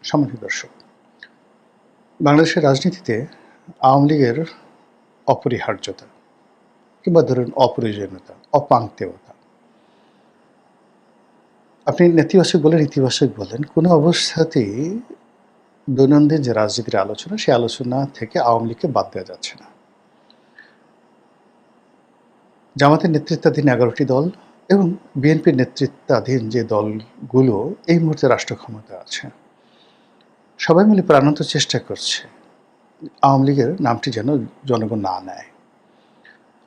সম্মানিত দর্শক, বাংলাদেশের রাজনীতিতে আওয়ামী লীগের অপরিহার্যতা কিংবা ধরুন অপ্রয়োজনীয়তা, অপাংক্তেয়তা, আপনি নেতিবাচক বলেন, ইতিবাচক বলেন, কোনো অবস্থাতেই দৈনন্দিন যে রাজনীতির আলোচনা, সেই আলোচনা থেকে আওয়ামী লীগকে বাদ দেওয়া যাচ্ছে না। জামাতের নেতৃত্বাধীন ১১টি দল এবং বিএনপির নেতৃত্বাধীন যে দলগুলো এই মুহূর্তে রাষ্ট্র ক্ষমতায় আছে, সবাই মিলে প্রাণান্ত চেষ্টা করছে আওয়ামী লীগের নামটি যেন জনগণ না নেয়।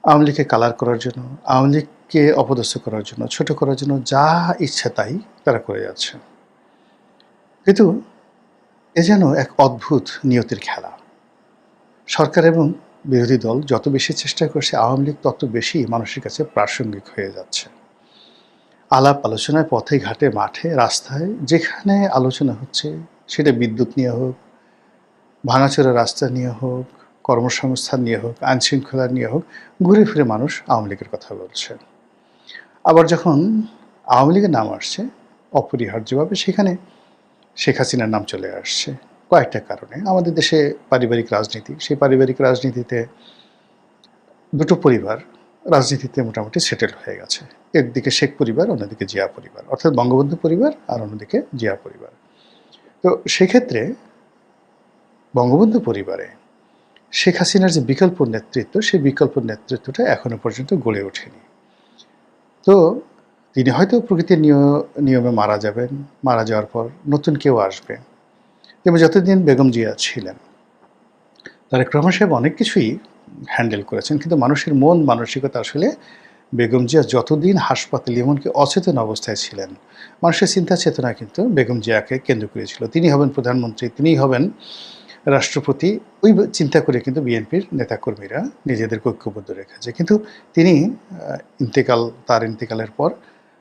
আওয়ামী লীগকে কালার করার জন্য, আওয়ামী লীগকে অপদস্থ করার জন্য, ছোট করার জন্য যা ইচ্ছা তাই তারা করে যাচ্ছে। কিন্তু এ যেন এক অদ্ভুত নিয়তির খেলা। সরকার এবং বিরোধী দল যত বেশি চেষ্টা করছে, আওয়ামী লীগ তত বেশি মানুষের কাছে প্রাসঙ্গিক হয়ে যাচ্ছে। আলাপ আলোচনায় পথে ঘাটে মাঠে রাস্তায় যেখানে আলোচনা হচ্ছে, সেটা বিদ্যুৎ নিয়ে হোক, ভাঙাচোরা রাস্তা নিয়ে হোক, কর্মসংস্থান নিয়ে হোক, আইনশৃঙ্খলা নিয়ে হোক, ঘুরে ফিরে মানুষ আওয়ামী লীগের কথা বলছে। আবার যখন আওয়ামী লীগের নাম আসছে অপরিহার্যভাবে, সেখানে শেখ হাসিনার নাম চলে আসছে কয়েকটা কারণে। আমাদের দেশে পারিবারিক রাজনীতি, সেই পারিবারিক রাজনীতিতে দুটো পরিবার রাজনীতিতে মোটামুটি সেটেল হয়ে গেছে। একদিকে শেখ পরিবার, অন্যদিকে জিয়া পরিবার, অর্থাৎ বঙ্গবন্ধু পরিবার, আর অন্যদিকে জিয়া পরিবার। তো সেক্ষেত্রে বঙ্গবন্ধু পরিবারে শেখ হাসিনার যে বিকল্প নেতৃত্ব, সেই বিকল্প নেতৃত্বটা এখনো পর্যন্ত গড়ে ওঠেনি। তো তিনি হয়তো প্রকৃতির নিয়মে মারা যাবেন, মারা যাওয়ার পর নতুন কেউ আসবে। এবং যতদিন বেগম জিয়া ছিলেন, তারেক রহমান সাহেব অনেক কিছুই হ্যান্ডেল করেছেন, কিন্তু মানুষের মন মানসিকতা আসলে বেগম জিয়া যতদিন হাসপাতালে এমনকি অচেতন অবস্থায় ছিলেন, মানুষের চিন্তা চেতনা কিন্তু বেগম জিয়াকে কেন্দ্র করেছিল। তিনি হবেন প্রধানমন্ত্রী, তিনিই হবেন রাষ্ট্রপতি, ওই চিন্তা করে কিন্তু বিএনপির নেতাকর্মীরা নিজেদেরকে ঐক্যবদ্ধ রেখেছে। কিন্তু তিনি তার ইন্তেকালের পর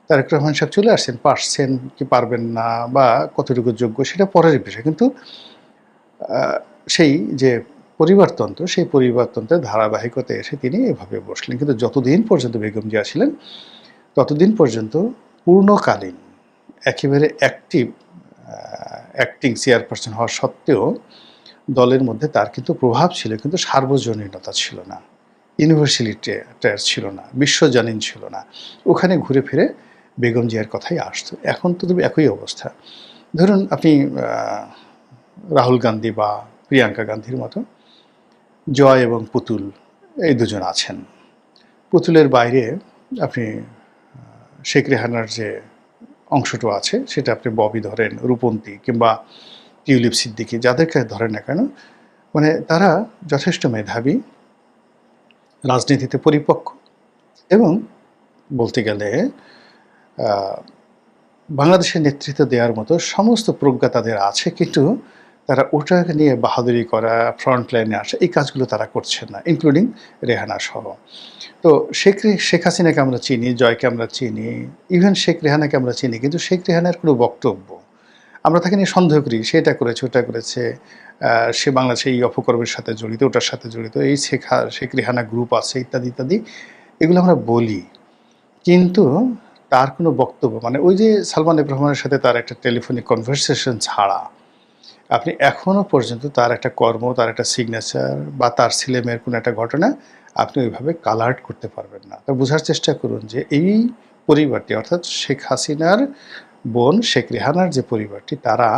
তারেক রহমান সাহেব চলে আসছেন, পারছেন কি পারবেন না বা কতটুকু যোগ্য সেটা পরের বিষয়। কিন্তু সেই যে পরিবারতন্ত্র, সেই পরিবারতন্ত্রের ধারাবাহিকতায় এসে তিনি এভাবে বসলেন। কিন্তু যতদিন পর্যন্ত বেগম জিয়া ছিলেন, ততদিন পর্যন্ত পূর্ণকালীন একেবারে অ্যাক্টিং চেয়ারপারসন হওয়া সত্ত্বেও দলের মধ্যে তার কিন্তু প্রভাব ছিল, কিন্তু সার্বজনীনতা ছিল না, ইউনিভার্সালিটার ছিল না, বিশ্বজনীন ছিল না। ওখানে ঘুরে ফিরে বেগম জিয়ার কথাই আসতো। এখন তো তবে একই অবস্থা। ধরুন আপনি রাহুল গান্ধী বা প্রিয়াঙ্কা গান্ধীর মতো জয় এবং পুতুল, এই দুজন আছেন। পুতুলের বাইরে আপনি শেখ রেহানার যে অংশটা আছে, সেটা আপনি ববি ধরেন, রূপন্তী কিংবা টিউলিপ সিদ্দিকী, যাদেরকে ধরেন না কেন, মানে তারা যথেষ্ট মেধাবী, রাজনীতিতে পরিপক্ক এবং বলতে গেলে বাংলাদেশের নেতৃত্ব দেওয়ার মতো সমস্ত প্রজ্ঞা তাদের আছে, কিন্তু তারা ওটাকে নিয়ে বাহাদুরি করা, ফ্রন্ট লাইনে আসা, এই কাজগুলো তারা করছেন না, ইনক্লুডিং রেহানা সহ। তো শেখ হাসিনাকে আমরা চিনি, জয়কে আমরা চিনি, ইভেন শেখ রেহানাকে আমরা চিনি, কিন্তু শেখ রেহানার কোনো বক্তব্য আমরা তাকে নিয়ে সন্দেহ করি, সে এটা করেছে, ওটা করেছে, সে বাংলাদেশে এই অপকর্মের সাথে জড়িত, ওটার সাথে জড়িত, এই শেখ রেহানা গ্রুপ আছে, ইত্যাদি ইত্যাদি, এগুলো আমরা বলি। কিন্তু তার কোনো বক্তব্য, মানে ওই যে সালমান এফ রহমানের সাথে তার একটা টেলিফোনিক কনভারসেশন ছাড়া আপনি এখনও পর্যন্ত তার একটা কর্ম, তার একটা সিগনেচার বা তার ছেলেমেয়ের কোনো একটা ঘটনা আপনি ওইভাবে কালার্ট করতে পারবেন না। তো বোঝার চেষ্টা করুন যে এই পরিবারটি, অর্থাৎ শেখ হাসিনার বোন শেখ রেহানার যে পরিবারটি, তারা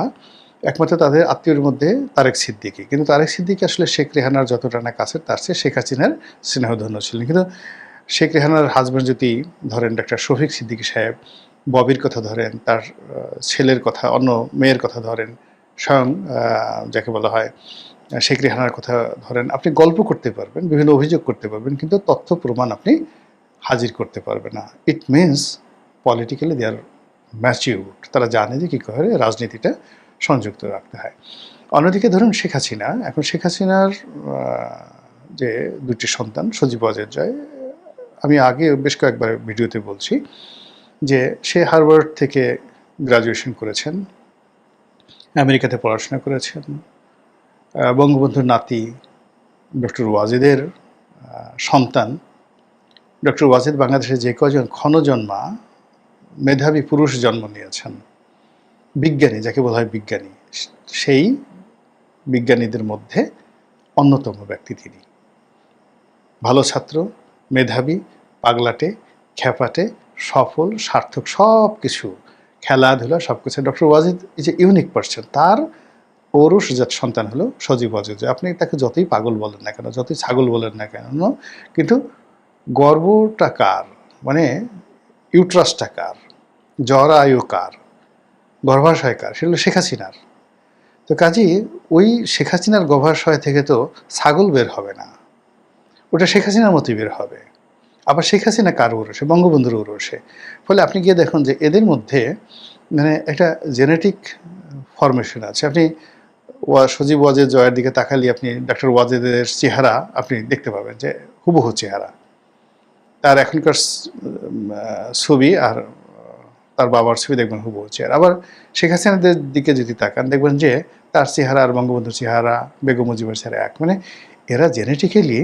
একমাত্র তাদের আত্মীয়ের মধ্যে তারেক সিদ্দিকী, কিন্তু তারেক সিদ্দিকী আসলে শেখ রেহানার যতটা না কাছে, তার চেয়ে শেখ হাসিনার স্নেহধন্য ছিলেন। কিন্তু শেখ রেহানার হাজব্যান্ড যদি ধরেন ডাক্তার শফিক সিদ্দিকী সাহেব, ববির কথা ধরেন, তার ছেলের কথা, অন্য মেয়ের কথা ধরেন, স্বয়ং যাকে বলা হয় শেখ রেহানার কথা ধরেন, আপনি গল্প করতে পারবেন, বিভিন্ন অভিযোগ করতে পারবেন, কিন্তু তথ্য প্রমাণ আপনি হাজির করতে পারবেন না। It means politically they are matured, তারা জানে যে কী করে রাজনীতিটা সংযুক্ত রাখতে হয়। অন্যদিকে ধরুন শেখ হাসিনা, এখন শেখ হাসিনার যে দুটি সন্তান, সজীব ওয়াজেদ জয়, আমি আগে বেশ কয়েকবার ভিডিওতে বলছি যে সে হার্ভার্ড থেকে গ্রাজুয়েশন করেছেন, আমেরিকাতে পড়াশোনা করেছেন, বঙ্গবন্ধুর নাতি ডক্টর ওয়াজেদের সন্তান। ডক্টর ওয়াজেদ বাংলাদেশে যে কজন ক্ষণজন্মা মেধাবী পুরুষ জন্ম নিয়েছেন, বিজ্ঞানী, যাকে বলা হয় বিজ্ঞানী, সেই বিজ্ঞানীদের মধ্যে অন্যতম ব্যক্তি তিনি। ভালো ছাত্র, মেধাবী, পাগলাটে, খ্যাপাটে, সফল, সার্থক সব কিছু, খেলাধুলা সব কিছু। Doctor Wajed is a unique person. তার ঔরসজাত সন্তান হলো সজীব ওয়াজেদ। আপনি তাকে যতই পাগল বলেন না কেন, যতই ছাগল বলেন না কেন, কিন্তু গর্বটা কার, মানে ইউট্রাসটা কার, জরায়ু কার, গর্ভাশয় কার, সেগুলো শেখ হাসিনার। তো কাজেই ওই শেখ হাসিনার গর্ভাশয় থেকে তো ছাগল বের হবে না, ওটা শেখ হাসিনার মতোই বের হবে। আবার শেখ হাসিনা কার ঔরসে? বঙ্গবন্ধুর ঔরসে। ফলে আপনি গিয়ে দেখুন যে এদের মধ্যে মানে একটা জেনেটিক ফরমেশন আছে। আপনি সজীব ওয়াজেদ জয়ের দিকে তাকালে আপনি ডক্টর ওয়াজেদের চেহারা আপনি দেখতে পাবেন যে হুবহু চেহারা। তার এখনকার ছবি আর তার বাবার ছবি দেখবেন হুবহু চেহারা। আবার শেখ হাসিনাদের দিকে যদি তাকান দেখবেন যে তার চেহারা আর বঙ্গবন্ধুর চেহারা, বেগম মুজিবের চেহারা এক। মানে এরা জেনেটিক্যালি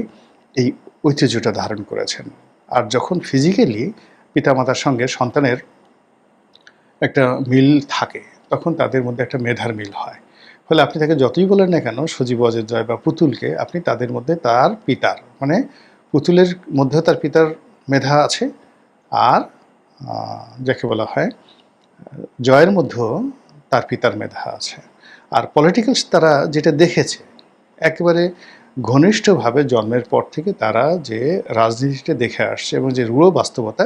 এই ঐতিহ্যটা ধারণ করেছেন। আর যখন ফিজিক্যালি পিতামাতার সঙ্গে সন্তানের একটা মিল থাকে তখন তাদের মধ্যে একটা মেধার মিল হয়। ফলে আপনি তাকে যতই বলেন না কেন সজীব ওয়াজেদ জয় বা পুতুলকে, আপনি তাদের মধ্যে তার পিতার, মানে পুতুলের মধ্যেও তার পিতার মেধা আছে, আর যাকে বলা হয় জয়ের মধ্যেও তার পিতার মেধা আছে। আর পলিটিক্যালস তারা যেটা দেখেছে একেবারে ঘনিষ্ঠভাবে জন্মের পর থেকে তারা যে রাজনীতিটা দেখে আসছে এবং যে রূঢ় বাস্তবতা,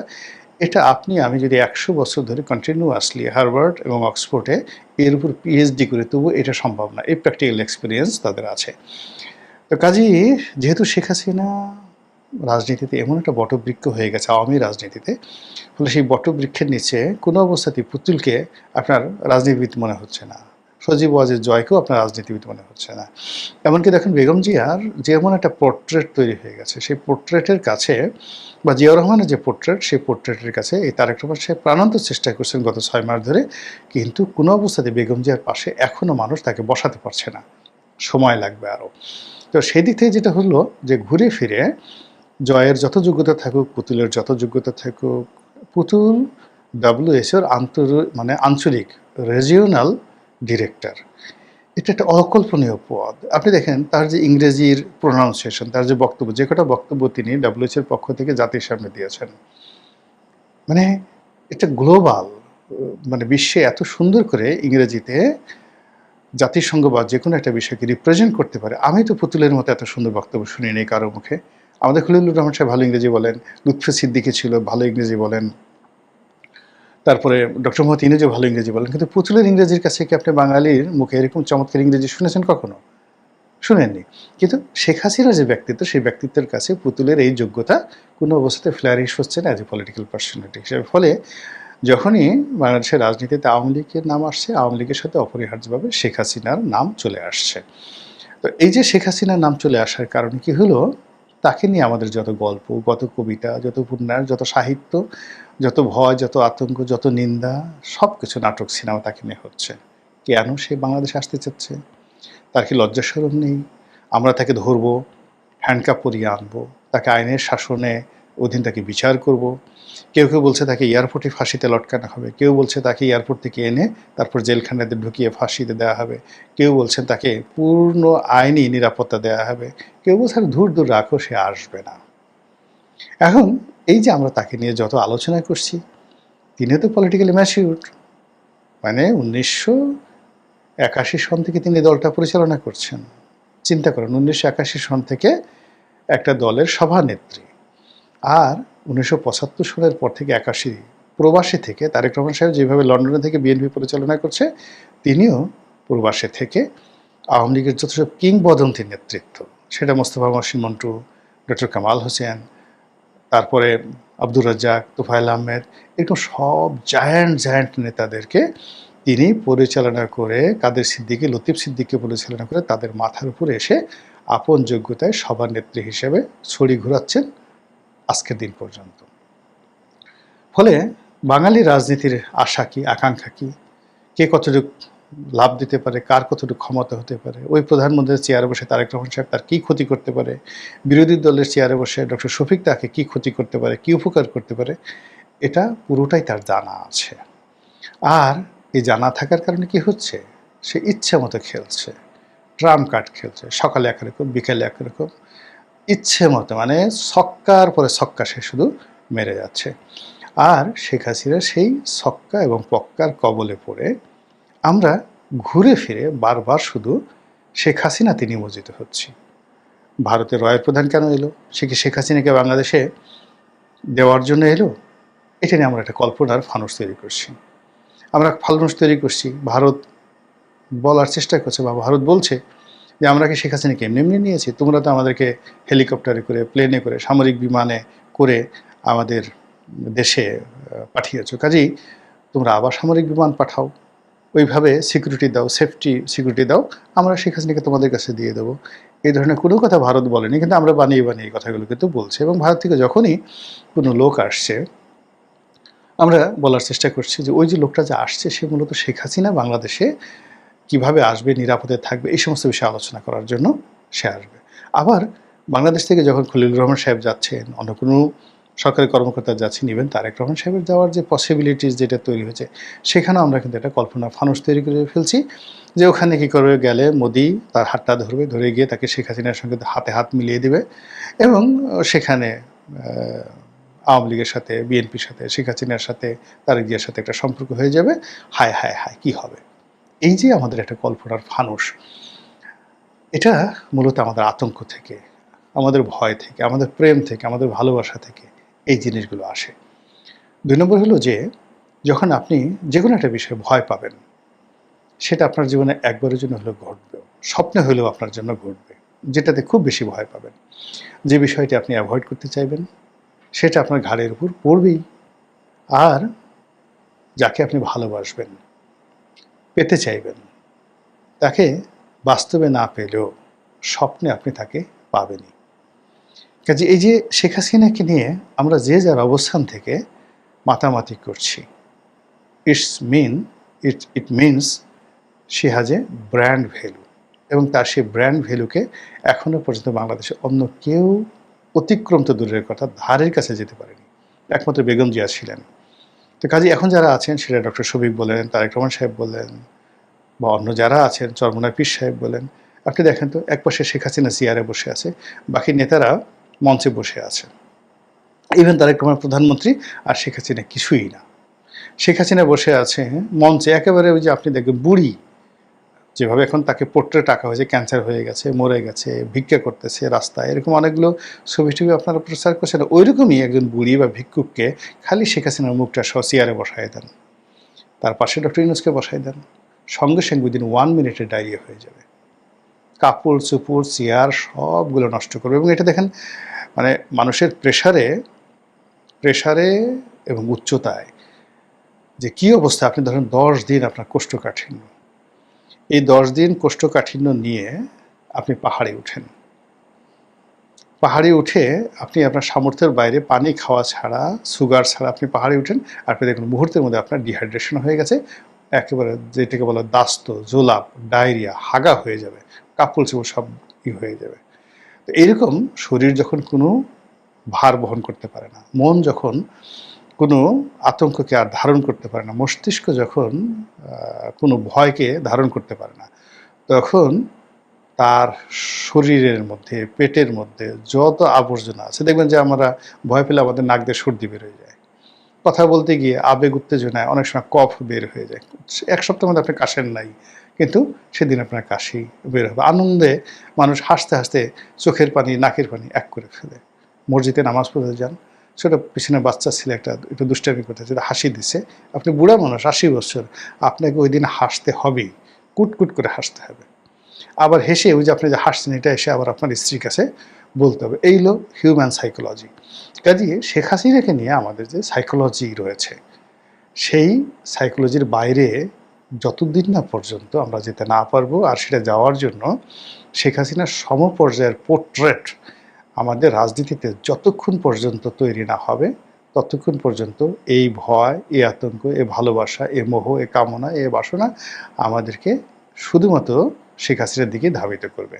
এটা আপনি আমি যদি 100 বছর ধরে কন্টিনিউয়াসলি হার্ভার্ড এবং অক্সফোর্ডে এর উপর পিএইচডি করে তবু এটা সম্ভব না। এই প্র্যাকটিক্যাল এক্সপিরিয়েন্স তাদের আছে। তো কাজেই যেহেতু শেখ হাসিনা রাজনীতিতে এমন একটা বটবৃক্ষ হয়ে গেছে আওয়ামী রাজনীতিতে, ফলে সেই বটবৃক্ষের নিচে কোনো অবস্থাতেই পুতুলকে আপনার রাজনীতিবিদ মনে হচ্ছে না, সজীব ওয়াজেদ জয়কেও আপনার রাজনীতিবিদ মনে হচ্ছে না। এমনকি দেখেন বেগম জিয়ার যেমন একটা পোর্ট্রেট তৈরি হয়ে গেছে, সেই পোর্ট্রেটের কাছে বা জিয়াউর রহমানের যে পোর্ট্রেট, সেই পোর্ট্রেটের কাছে এই তারেক রহমান সাহেব প্রাণান্ত চেষ্টা করছেন গত 6 মাস ধরে, কিন্তু কোনো অবস্থাতে বেগম জিয়ার পাশে এখনও মানুষ তাকে বসাতে পারছে না, সময় লাগবে আরও। তো সেই দিক থেকে যেটা হলো যে ঘুরে ফিরে জয়ের যত যোগ্যতা থাকুক, পুতুলের যত যোগ্যতা থাকুক, পুতুল WHO-র মানে আঞ্চলিক রিজিওনাল ডিরেক্টর, এটা একটা অকল্পনীয় পদ। আপনি দেখেন তার যে ইংরেজির প্রোনাউন্সিয়েশন, তার যে বক্তব্য, যে কটা বক্তব্য তিনি WHO-র পক্ষ থেকে জাতির সামনে দিয়েছেন, মানে এটা গ্লোবাল, মানে বিশ্বে এত সুন্দর করে ইংরেজিতে জাতিসংঘ বা যে কোনো একটা বিষয়কে রিপ্রেজেন্ট করতে পারে। আমি তো পুতুলের মতো এত সুন্দর বক্তব্য শুনিনি কারো মুখে। আমাদের খলিলুর রহমান সাহেব ভালো ইংরেজি বলেন, লুৎফে সিদ্দিকী ছিল ভালো ইংরেজি বলেন, তারপরে ডক্টর মোহাম্মদ ইনুজও ভালো ইংরেজি বলেন, কিন্তু পুতুলের ইংরেজির কাছে কি আপনি বাঙালির মুখে এরকম চমৎকার ইংরেজি শুনেছেন কখনো? শুনেননি। কিন্তু শেখ হাসিনার যে ব্যক্তিত্ব, সেই ব্যক্তিত্বের কাছে পুতুলের এই যোগ্যতা কোনো অবস্থাতে ফ্লারিশ হচ্ছে না অ্যাজ এ পলিটিক্যাল পার্সোনালিটি হিসেবে। ফলে যখনই বাংলাদেশের রাজনীতিতে আওয়ামী লীগের নাম আসছে, আওয়ামী লীগের সাথে অপরিহার্যভাবে শেখ হাসিনার নাম চলে আসছে। তো এই যে শেখ হাসিনার নাম চলে আসার কারণে কি হলো, তাকে নিয়ে আমাদের যত গল্প, যত কবিতা, যত উপন্যাস, যত সাহিত্য, যত ভয়, যত আতঙ্ক, যত নিন্দা, সব কিছু নাটক সিনেমা তাকে নিয়ে হচ্ছে। কেন সে বাংলাদেশে আসতে চাচ্ছে? তার কি লজ্জা শরম নেই? আমরা তাকে ধরবো, হ্যান্ডকাপ পরিয়ে আনবো, তাকে আইনের শাসনে অধীন তাকে বিচার করব। কেউ কেউ বলছে তাকে এয়ারপোর্টে ফাঁসিতে লটকানো হবে, কেউ বলছে তাকে এয়ারপোর্ট থেকে এনে তারপর জেলখানাতে ঢুকিয়ে ফাঁসিতে দেওয়া হবে, কেউ বলছেন তাকে পূর্ণ আইনি নিরাপত্তা দেওয়া হবে, কেউ বলছে দূর দূর রাখো, সে আসবে না। এখন এই যে আমরা তাকে নিয়ে যত আলোচনা করছি, তিনি তো পলিটিক্যালি ম্যাচিউর, মানে 1981 সন থেকে তিনি দলটা পরিচালনা করছেন। চিন্তা করেন, 1981 সন থেকে একটা দলের সভানেত্রী, আর 1975 সালের পর থেকে 81 প্রবাসী থেকে তারেক রহমান সাহেব যেভাবে লন্ডনে থেকে বিএনপি পরিচালনা করছে, তিনিও প্রবাসে থেকে আওয়ামী লীগের যত সব কিংবদন্তির নেতৃত্ব, সেটা মোস্তফা মহসিন মন্টু, ডক্টর কামাল হোসেন, তারপরে আব্দুর রাজ্জাক, তোফায়েল আহমেদ, এরকম সব জায়ান্ট নেতাদেরকে তিনি পরিচালনা করে, কাদের সিদ্দিকী, লতিফ সিদ্দিককে পরিচালনা করে তাদের মাথার উপরে এসে আপন যোগ্যতায় সভানেত্রী হিসেবে ছড়ি ঘোরাচ্ছেন আজকের দিন পর্যন্ত। ফলে বাঙালি রাজনীতির আশা কি, আকাঙ্ক্ষা কি, কে কতটুকু লাভ দিতে পারে, কার কতটুকু ক্ষমতা হতে পারে, ওই প্রধানমন্ত্রীর চেয়ারে বসে তারেক রহমান সাহেব তার কী ক্ষতি করতে পারে, বিরোধী দলের চেয়ারে বসে ডক্টর শফিক তাকে কী ক্ষতি করতে পারে, কী উপকার করতে পারে, এটা পুরোটাই তার জানা আছে। আর এই জানা থাকার কারণে কি হচ্ছে, সে ইচ্ছে মতো খেলছে, ট্রাম্প কার্ড খেলছে, সকালে একরকম বিকেলে একরকম, ইচ্ছে মতো মানে ছক্কার পরে ছক্কা সে শুধু মেরে যাচ্ছে। আর শেখ হাসিনা সেই ছক্কা এবং পক্কার কবলে পড়ে আমরা ঘুরে ফিরে বারবার শুধু শেখ হাসিনাতে নিমজ্জিত হচ্ছি। ভারতের রয়ের প্রধান কেন এলো? সে কি শেখ হাসিনাকে বাংলাদেশে দেওয়ার জন্য এলো? এটা নিয়ে আমরা একটা কল্পনার ফানুস তৈরি করছি। আমরা ফানুস তৈরি করছি, ভারত বলার চেষ্টা করছে বা ভারত বলছে যে আমরা কি শেখ হাসিনাকে এমনি এমনি নিয়েছি? তোমরা তো আমাদেরকে হেলিকপ্টারে করে, প্লেনে করে, সামরিক বিমানে করে আমাদের দেশে পাঠিয়েছো। কাজেই তোমরা আবার সামরিক বিমান পাঠাও, ওইভাবে সিকিউরিটি দাও, সেফটি সিকিউরিটি দাও, আমরা শেখ হাসিনাকে তোমাদের কাছে দিয়ে দেবো। এই ধরনের কোনো কথা ভারত বলেনি, কিন্তু আমরা বানিয়ে বানিয়ে এই কথাগুলো কিন্তু বলছি। এবং ভারত থেকে যখনই কোনো লোক আসছে, আমরা বলার চেষ্টা করছি যে ওই যে লোকটা যে আসছে সে মূলত শেখ হাসিনা বাংলাদেশে কিভাবে আসবে, নিরাপদে থাকবে, এই সমস্ত বিষয়ে আলোচনা করার জন্য সে আসবে। আবার বাংলাদেশ থেকে যখন খলিলুর রহমান সাহেব যাচ্ছেন, অন্য কোনো সরকারি কর্মকর্তা যাচ্ছেন, ইভেন তারেক রহমান সাহেবের যাওয়ার যে পসিবিলিটিস যেটা তৈরি হয়েছে, সেখানেও আমরা কিন্তু একটা কল্পনার ফানুস তৈরি করে ফেলছি যে ওখানে কী করে গেলে মোদি তার হাতটা ধরবে, ধরে গিয়ে তাকে শেখ হাসিনার সঙ্গে হাতে হাত মিলিয়ে দেবে এবং সেখানে আওয়ামী লীগের সাথে, বিএনপির সাথে, শেখ হাসিনার সাথে, তারেক জিয়ার সাথে একটা সম্পর্ক হয়ে যাবে। হায় হায় হায়, কী হবে? এই যে আমাদের একটা কল্পনার ফানুস, এটা মূলত আমাদের আতঙ্ক থেকে, আমাদের ভয় থেকে, আমাদের প্রেম থেকে, আমাদের ভালোবাসা থেকে এই জিনিসগুলো আসে। ২ নম্বর হলো যে যখন আপনি যে কোনো একটা বিষয়ে ভয় পাবেন, সেটা আপনার জীবনে একবারের জন্য হলেও ঘটবে, স্বপ্নে হলেও আপনার জন্য ঘটবে, যেটাতে খুব বেশি ভয় পাবেন, যে বিষয়টি আপনি অ্যাভয়েড করতে চাইবেন, সেটা আপনার ঘাড়ের উপর পড়বেই। আর যাকে আপনি ভালোবাসবেন, পেতে চাইবেন, তাকে বাস্তবে না পেলেও স্বপ্নে আপনি তাকে পাবেনই। কাজে এই যে শেখ হাসিনাকে নিয়ে আমরা যে যার অবস্থান থেকে মাতামাতি করছি, it means she has a brand value, এবং তার সেই ব্র্যান্ড ভ্যালুকে এখনও পর্যন্ত বাংলাদেশে অন্য কেউ অতিক্রম তো দূরের কথা, ধারের কাছে যেতে পারেনি, একমাত্র বেগম জিয়া ছিলেন। তো কাজে এখন যারা আছেন, সেটা ডক্টর শফিক বলেন, তারেক রহমান সাহেব বলেন, বা অন্য যারা আছেন, চরমোনাই পীর সাহেব বলেন, আপনি দেখেন তো একপাশে শেখ হাসিনা চেয়ারে বসে আছে, বাকি নেতারা মঞ্চে বসে আছে। ইভেন তারেক রহমান প্রধানমন্ত্রী, আর শেখ হাসিনা কিছুই না। শেখ হাসিনা বসে আছে মঞ্চে, একেবারে ওই যে আপনি দেখবেন বুড়ি, যেভাবে এখন তাকে পোর্ট্রেট আঁকা হয়েছে, ক্যান্সার হয়ে গেছে, মরে গেছে, ভিক্ষা করতেছে রাস্তায়, এরকম অনেকগুলো ছবি টবি আপনারা প্রচার করছেন, ওইরকমই একজন বুড়ি বা ভিক্ষুককে খালি শেখ হাসিনার মুখটা সহ চেয়ারে বসায় দেন, তার পাশে ডক্টর ইউনূসকে বসায় দেন, সঙ্গে সঙ্গে উইদিন 1 মিনিটে ডায়রিয়া হয়ে যাবে, কাপড় চোপড় চেয়ার সবগুলো নষ্ট করবে। এবং এটা দেখেন, মানে মানুষের প্রেশারে এবং উচ্চতায় যে কী অবস্থা। আপনি ধরেন 10 দিন আপনার কোষ্ঠকাঠিন্য, এই 10 দিন কোষ্ঠকাঠিন্য নিয়ে আপনি পাহাড়ে উঠেন, পাহাড়ে উঠে আপনি আপনার সামর্থ্যের বাইরে পানি খাওয়া ছাড়া, সুগার ছাড়া আপনি পাহাড়ে উঠেন, আপনি দেখুন মুহূর্তের মধ্যে আপনার ডিহাইড্রেশন হয়ে গেছে, একেবারে যেটাকে বলা দাস্ত, জোলাপ, ডায়রিয়া, হাগা হয়ে যাবে, কাপড় চোপড় সব হয়ে যাবে। তো এইরকম শরীর যখন কোনো ভার বহন করতে পারে না, মন যখন কোনো আতঙ্ককে আর ধারণ করতে পারে না, মস্তিষ্ক যখন কোনো ভয়কে ধারণ করতে পারে না, তখন তার শরীরের মধ্যে, পেটের মধ্যে যত আবর্জনা আছে, দেখবেন যে আমরা ভয় পেলে আমাদের নাক দিয়ে সর্দি বের হয়ে যায়, কথা বলতে গিয়ে আবেগ উত্তেজনায় অনেক সময় কফ বের হয়ে যায়। 1 সপ্তাহের মধ্যে আপনি কাশেন নাই, কিন্তু সেদিন আপনার কাশি বের হবে। আনন্দে মানুষ হাসতে হাসতে চোখের পানি, নাকের পানি এক করে ফেলে। মসজিদে নামাজ পড়তে যান, সেটা পিছনে বাচ্চা ছেলে একটু দুষ্টামি করতেছে, হাসি দিছে, আপনি বুড়া মানুষ 80 বছর, আপনাকে ওই দিন হাসতে হবেই, কুটকুট করে হাসতে হবে। আবার হেসে ওই যে আপনি যে হাসছেন, এটা এসে আবার আপনার স্ত্রীর কাছে বলতে হবে। এই হলো হিউম্যান সাইকোলজি। কাজেই শেখ হাসিনাকে নিয়ে আমাদের যে সাইকোলজি রয়েছে, সেই সাইকোলজির বাইরে যতদিন না পর্যন্ত আমরা যেতে না পারবো, আর সেটা যাওয়ার জন্য শেখ হাসিনার সমপর্যায়ের পোর্ট্রেট আমাদের রাজনীতিতে যতক্ষণ পর্যন্ত তৈরি না হবে, ততক্ষণ পর্যন্ত এই ভয়, এই আতঙ্ক, এ ভালোবাসা, এ মোহ, এ কামনা, এ বাসনা আমাদেরকে শুধুমাত্র শেখ হাসিনার দিকে ধাবিত করবে।